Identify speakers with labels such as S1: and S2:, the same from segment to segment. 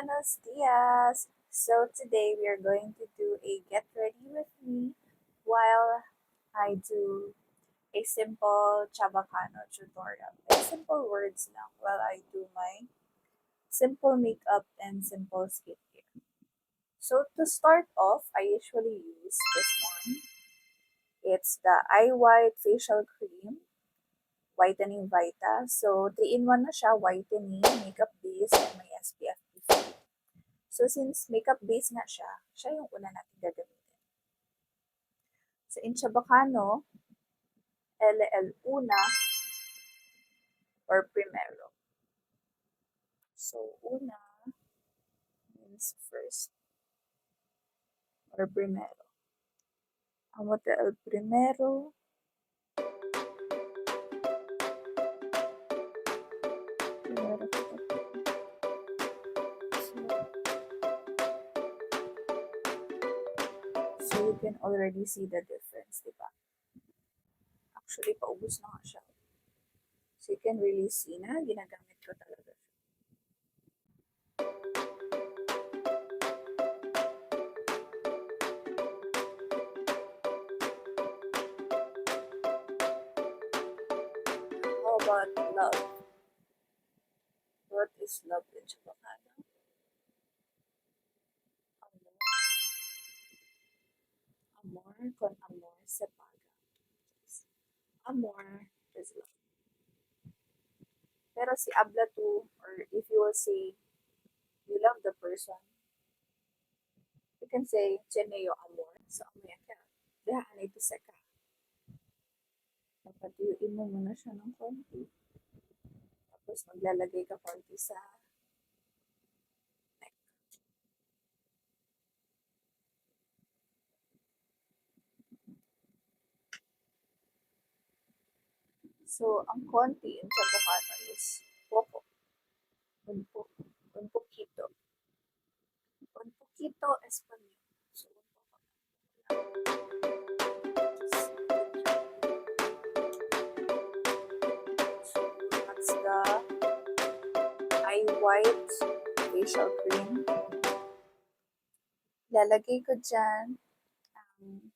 S1: Buenos dias! So today we are going to do a get ready with me while I do a simple Chabacano tutorial. Like simple words lang while I do my simple makeup and simple skincare. So to start off, I usually use this one. It's the Eye White Facial Cream Whitening Vita. So 3-in-1 na siya, whitening, makeup base, and may SPF 50. So, since makeup base nga siya yung una natin gagamitin. So, in Chabacano, LL una or primero. So, una means first or primero. Amo el primero. Primero. So, you can already see the difference, di ba? Actually, paubos na nga siya. So, you can really see na ginagamit ko talaga siya. How about love? What is love in Chabacano? Amor con amor se paga. Amor is love. Pero si habla tu, or if you will say you love the person, you can say, tiene yo amor. So, amaya ka. Dahan ito sa ka. Papatuyuin mo muna siya ng konti. Tapos maglalagay ka konti sa neck. So, ang konti in Chabacano is poco. Un poquito. Un poquito español. So, un poco. So, that's the Eye White Facial Cream. Lalagay ko dyan ang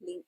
S1: link